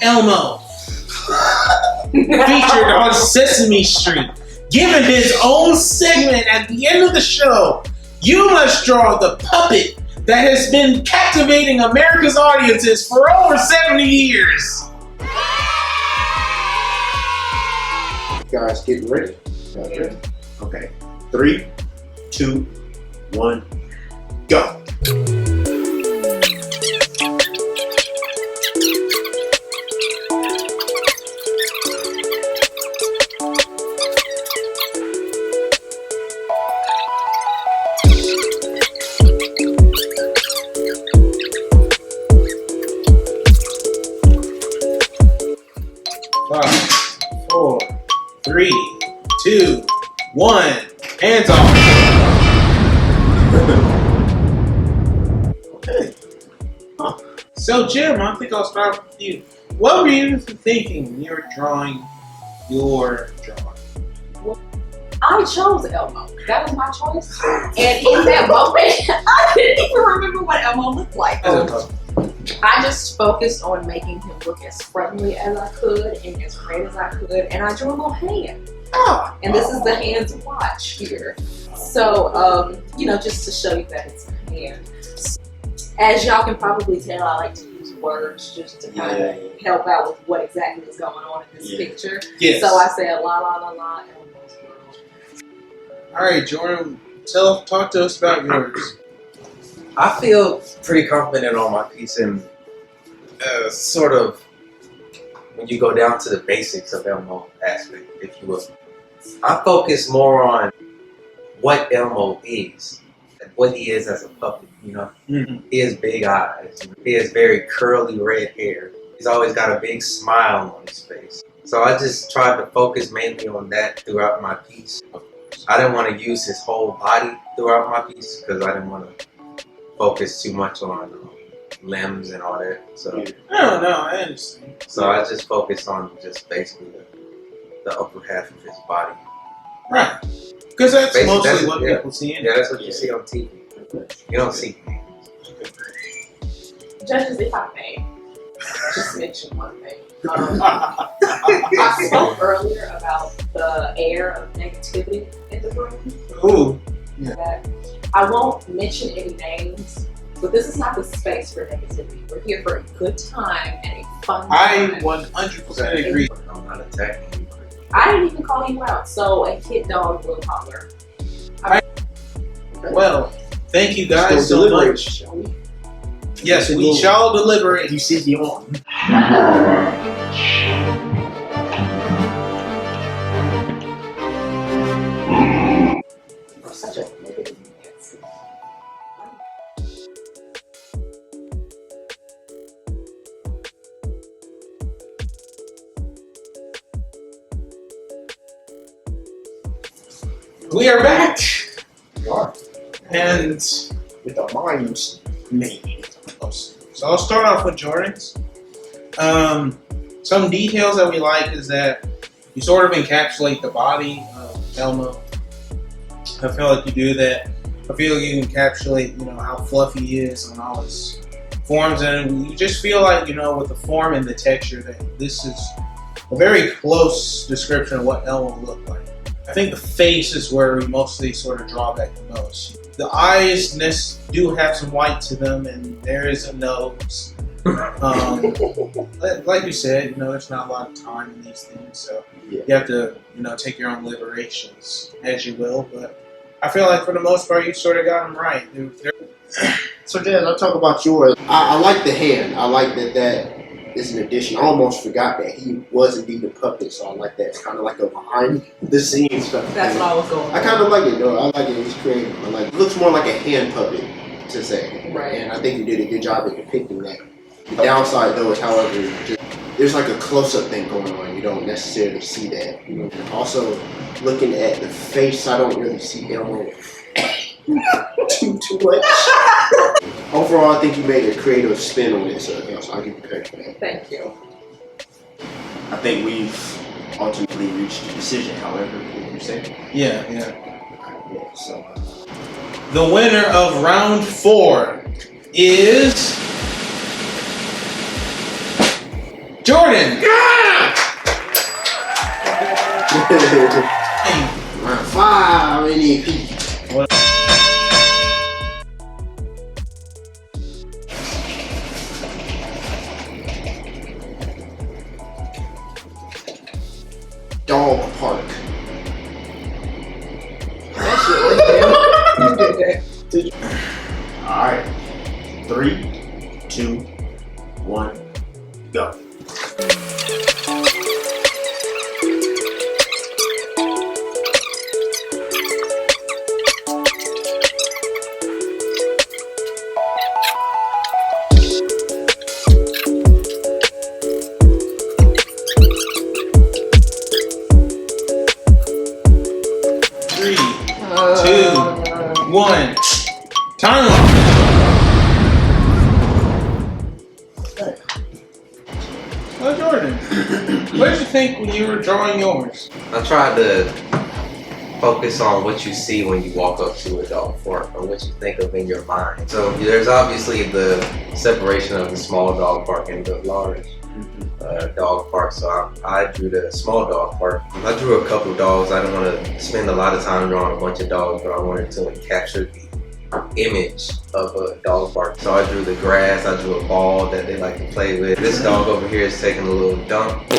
Elmo, featured on Sesame Street, given his own segment at the end of the show. You must draw the puppet that has been captivating America's audiences for over 70 years. Guys, getting ready? Okay. 3, 2, 1, go. Five, 4, 3, 2, 1. Hands off. Okay. Huh. So, Jim, I think I'll start with you. What were you thinking when you were drawing your drawing? I chose Elmo. That was my choice. And in that moment, I didn't even remember what Elmo looked like. I just focused on making him look as friendly as I could and as red as I could, and I drew a little hand. And this is the hand to watch here. So, just to show you that it's a hand. As y'all can probably tell, I like to use words just to kind of help out with what exactly is going on in this picture. Yes. So I said la la la la, Elmo's world. All right, Jordan, talk to us about yours. I feel pretty confident on my piece, and sort of when you go down to the basics of Elmo aspect, if you will. I focus more on what Elmo is, and what he is as a puppet, Mm-hmm. He has big eyes. He has very curly red hair. He's always got a big smile on his face. So I just tried to focus mainly on that throughout my piece. I didn't want to use his whole body throughout my piece because I didn't want to focus too much on limbs and all that. So No, I understand. So I just focused on just basically the upper half of his body. Right. Because that's Basically, mostly what people see in it. Yeah, that's what you see on TV. You don't see things. Judges, if I may, just mention one thing. I spoke earlier about the air of negativity in the room. Ooh. That I won't mention any names, but this is not the space for negativity. We're here for a good time and a fun time. I 100% agree. I'm not attacking you. I didn't even call you out, so a kid dog will holler. Well, thank you guys so much. Shall we? Yes, we shall deliberate. You see the on. Such a negative Nancy. We are back. We are. And With our minds made. so I'll start off with Jordan's. Some details that we like is that you sort of encapsulate the body of Elmo. I feel like you do that. I feel you encapsulate, how fluffy he is on all his forms, and you just feel like, with the form and the texture, that this is a very close description of what Elmo looked like. I think the face is where we mostly sort of draw back the most. The eyes do have some white to them, and there is a nose. Like you said, there's not a lot of time in these things, so you have to, take your own liberations as you will. But I feel like for the most part, you sort of got them right. So, Dan, I'll talk about yours. I like the hand. I like that is an addition. I almost forgot that he was indeed a puppet, so I like that. It's kind of like a behind the scenes stuff. That's what I was going. I kind of like it, though. I like it. It's creative. It looks more like a hand puppet, to say. Right. And I think you did a good job at depicting that. The downside, though, is, however, there's like a close-up thing going on. You don't necessarily see that. Also, looking at the face, I don't really see Elmo too much. Overall, I think you made a creative spin on this, so I'll give you credit for that. Thank you. I think we've ultimately reached a decision, however, what you say. Yeah. So, The winner of round 4 is Jordan. Jordan. Round 5 NEP. Dog park. Alright. 3, 2, 1, go. Three, 2, 1. Time. Well, Jordan, what did you think when you were drawing yours? I tried to focus on what you see when you walk up to a dog park or what you think of in your mind. So there's obviously the separation of the small dog park and the large dog park. So I drew the small dog park. I drew a couple dogs. I didn't want to spend a lot of time drawing a bunch of dogs, but I wanted to capture the image of a dog park. So I drew the grass, I drew a ball that they like to play with. This dog over here is taking a little dump,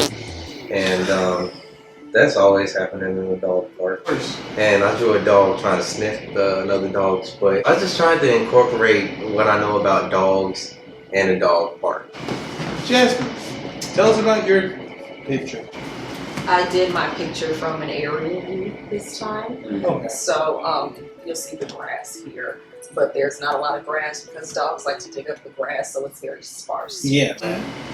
and that's always happening in a dog park. And I drew a dog trying to sniff another dog's butt. I just tried to incorporate what I know about dogs and a dog park. Jasmine, tell us about your picture. I did my picture from an aerial view this time. Okay. So you'll see the grass here, but there's not a lot of grass because dogs like to dig up the grass, so it's very sparse. Yeah.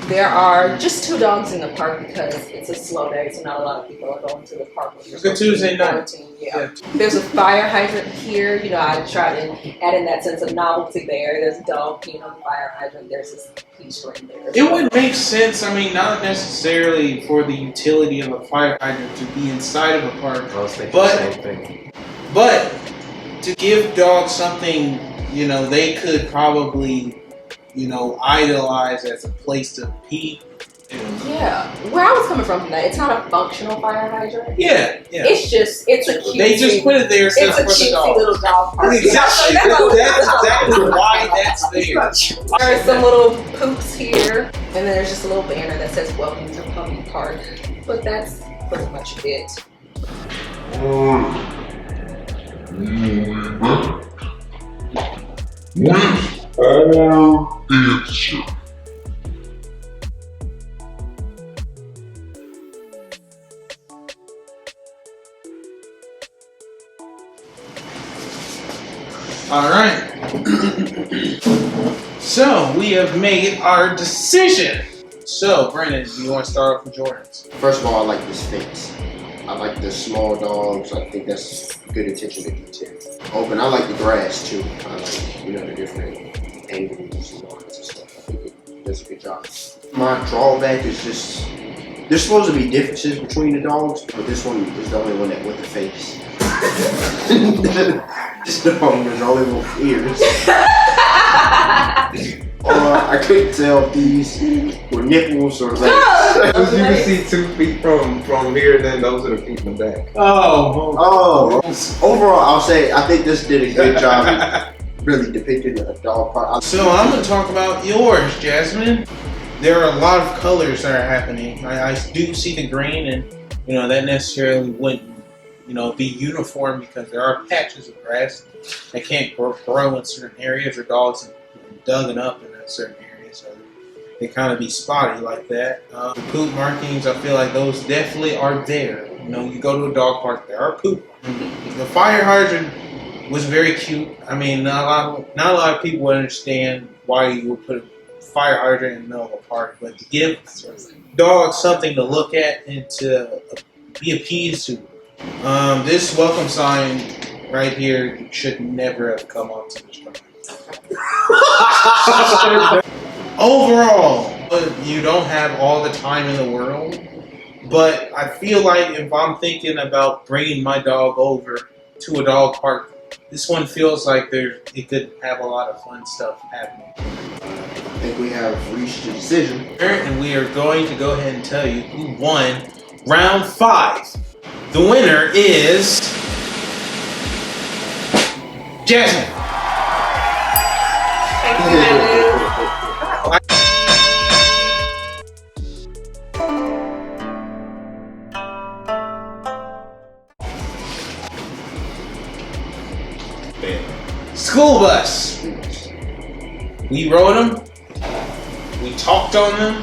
There are just 2 dogs in the park because it's a slow day, so not a lot of people are going to the park. It's a Tuesday night. Yeah. There's a fire hydrant here. You know, I try to add in that sense of novelty there. There's a dog peeing on the fire hydrant. There's this piece right there. It would make sense, I mean, not necessarily for the utility of a fire hydrant to be inside of a park, I was thinking But- the same thing. but to give dogs something, you know, they could probably, you know, idolize as a place to pee. Yeah. Where I was coming from tonight, it's not a functional fire hydrant. Yeah, yeah. It's a cute. They just put it there It's a for the cutesy dog. little dog park. Exactly. That's exactly why that's there. There are some little poops here, and then there's just a little banner that says "Welcome to Puppy Park." But that's pretty much it. All right. So we have made our decision. So, Brandon, do you want to start off with Jordan's? First of all, I like this fence. I like the small dogs. I think that's good attention to detail. Open. I like the grass too. I like, you know, the different angles and lines and stuff. I think it does a good job. My drawback is just there's supposed to be differences between the dogs, but this one is the only one that with the face. This dog is the only one with ears. I couldn't tell if these were nipples or legs. You can see 2 feet from here, and then those are the feet in the back. Oh. Overall, I'll say I think this did a good job really depicting a dog park. So I'm going to talk about yours, Jasmine. There are a lot of colors that are happening. I do see the green, and you know that necessarily wouldn't, you know, be uniform because there are patches of grass that can't grow in certain areas, or dogs have dug it up in certain areas, so they kind of be spotty like that. The poop markings, I feel like those definitely are there. You know, you go to a dog park, there are poop. The fire hydrant was very cute. I mean, not a lot of people would understand why you would put a fire hydrant in the middle of a park, but to give dogs something to look at and to be appeased to. This welcome sign right here should never have come onto this park. Overall, you don't have all the time in the world, but I feel like if I'm thinking about bringing my dog over to a dog park, this one feels like it could have a lot of fun stuff happening. think we have reached a decision. And we are going to go ahead and tell you who won round 5. The winner is Jasmine. Thank you. School bus. We rode them. We talked on them.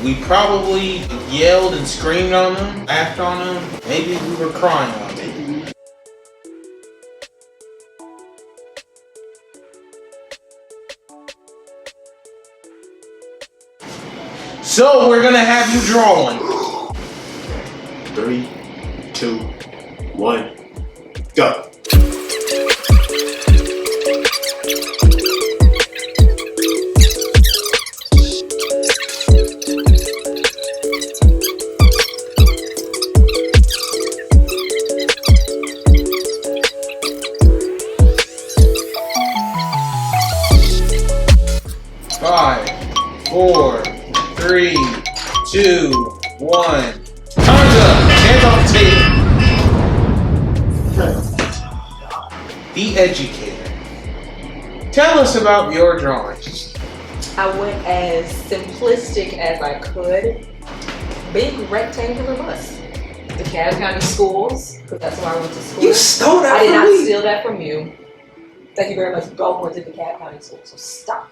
We probably yelled and screamed on them, laughed on them. Maybe we were crying on them. So we're gonna have you draw one. 3, 2, 1, go. Five, 4, 3, 2, 1. Time's up! Hands off the table. The educator. Tell us about your drawings. I went as simplistic as I could. Big rectangular bus. The Cobb County schools, because that's where I went to school. You stole that I did from not me. steal that from you. Thank you very much. Go went to the Cobb County school, so stop.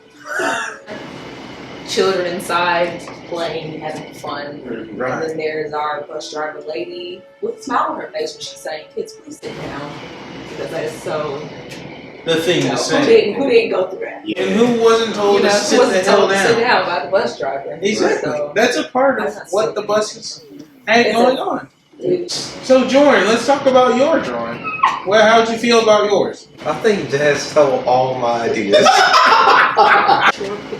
Children inside playing, having fun. And then there's our bus driver lady with a smile on her face when she's saying, "Kids, please sit down," because that is so. The thing to Who say. didn't go through that? And who wasn't told to sit the hell To sit down? down by the bus driver. Exactly. So, That's a part of That's not what so the good. buses had It's going a- on. So Jordan, let's talk about your drawing. Well, how'd you feel about yours? I think Jazz stole all my ideas.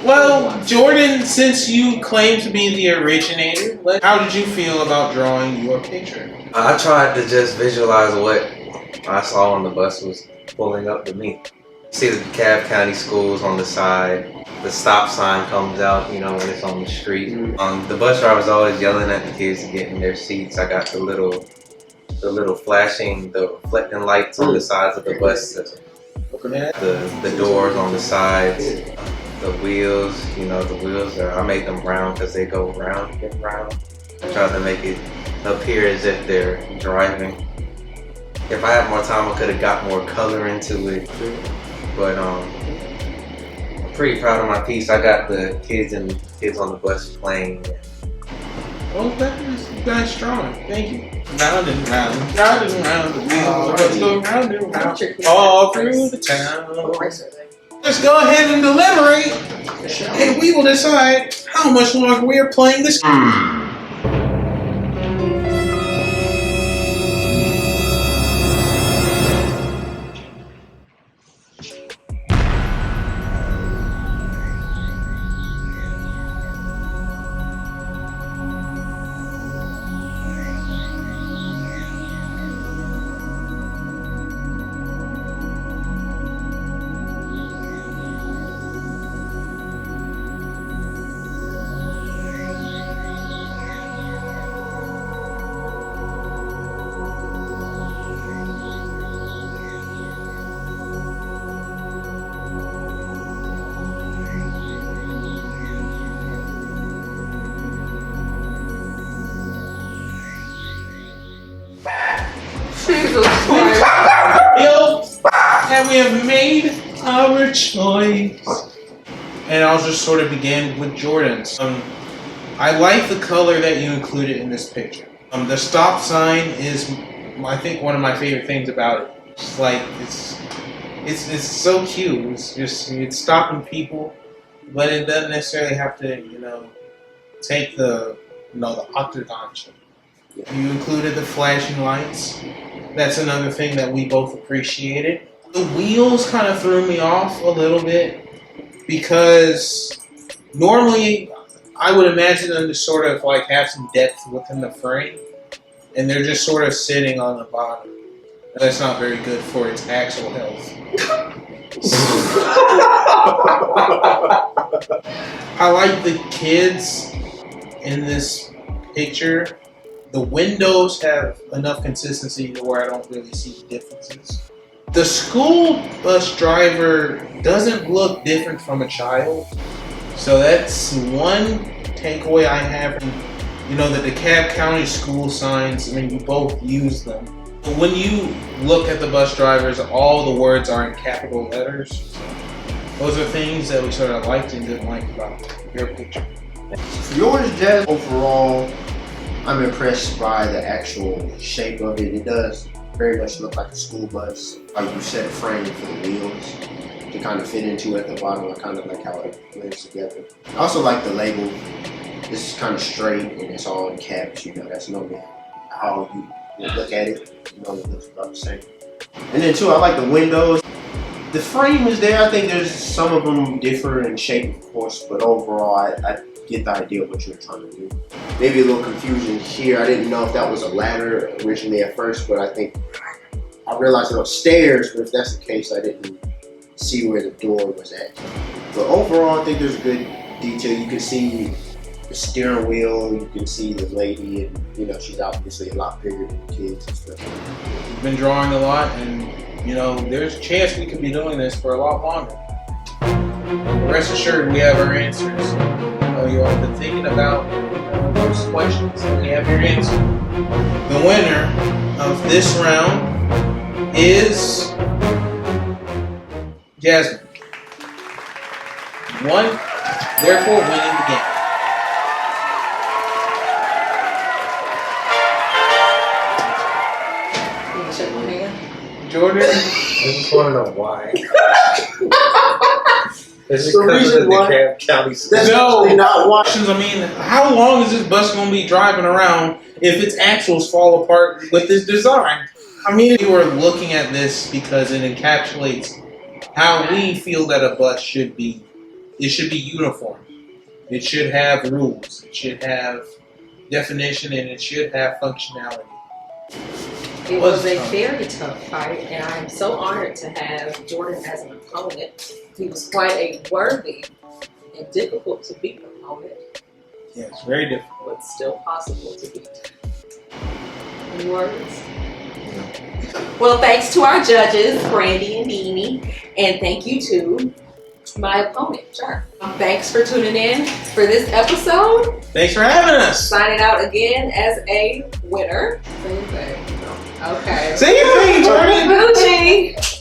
Well, Jordan, since you claim to be the originator, how did you feel about drawing your picture? I tried to just visualize what I saw on the bus was pulling up to me. See the Cobb County schools on the side. The stop sign comes out, you know, when it's on the street. The bus driver's always yelling at the kids to get in their seats. I got the little flashing, the reflecting lights on the sides of the bus. The doors on the sides. The wheels, you know, I made them round because they go round and round. I tried to make it appear as if they're driving. If I had more time, I could have got more color into it. But I'm pretty proud of my piece. I got the kids on the bus playing. Well, that is nice drawing. Thank you. Round and round, round and round, the wheels go round and round, all through the town. Let's go ahead and deliberate, and we will decide how much longer we are playing this. And we have made our choice. And I'll just sort of begin with Jordan's. I like the color that you included in this picture. The stop sign is, I think, one of my favorite things about it. It's like it's so cute. It's stopping people, but it doesn't necessarily have to, take the octagon shape. You included the flashing lights. That's another thing that we both appreciated. The wheels kind of threw me off a little bit because normally I would imagine them to sort of like have some depth within the frame, and they're just sort of sitting on the bottom. That's not very good for its axle health. I like the kids in this picture. The windows have enough consistency to where I don't really see the differences. The school bus driver doesn't look different from a child. So that's one takeaway I have. You know, the DeKalb County school signs, I mean, you both use them. But when you look at the bus drivers, all the words are in capital letters. Those are things that we sort of liked and didn't like about your picture. For yours, Jazz, overall, I'm impressed by the actual shape of it. It does very much look like a school bus. Like you set a frame for the wheels to kind of fit into at the bottom. I kind of like how it blends together. I also like the label. This is kind of straight and it's all in caps. You know, that's normally how you look at it. You know, it looks about the same. And then too, I like the windows. The frame is there. I think there's some of them differ in shape, of course, but overall, I get the idea of what you're trying to do. Maybe a little confusion here. I didn't know if that was a ladder originally at first, but I think I realized it was stairs. But if that's the case, I didn't see where the door was at. But overall, I think there's good detail. You can see the steering wheel. You can see the lady, and you know she's obviously a lot bigger than the kids and stuff. We've been drawing a lot, and you know, there's a chance we could be doing this for a lot longer. Rest assured, we have our answers. You know, you all been thinking about those questions, and we have your answer. The winner of this round is Jasmine. One, therefore winning the game. Jordan? I just want to know why. Is it The because reason of the why- DeKalb County school? That's No. actually not why. I mean, how long is this bus going to be driving around if its axles fall apart with this design? I mean, we were looking at this because it encapsulates how we feel that a bus should be. It should be uniform. It should have rules. It should have definition, and it should have functionality. It was a very tough fight, and I'm so honored to have Jordan as an opponent. He was quite a worthy and difficult to beat opponent, Yeah, it's very difficult. but still possible to beat. Any words? Well, thanks to our judges, Brandy and Deanie, and thank you to my opponent, Jerk. Thanks for tuning in for this episode. Thanks for having us. Signing out again as a winner. Same thing. Okay. Say your thing, Jordan. Gucci.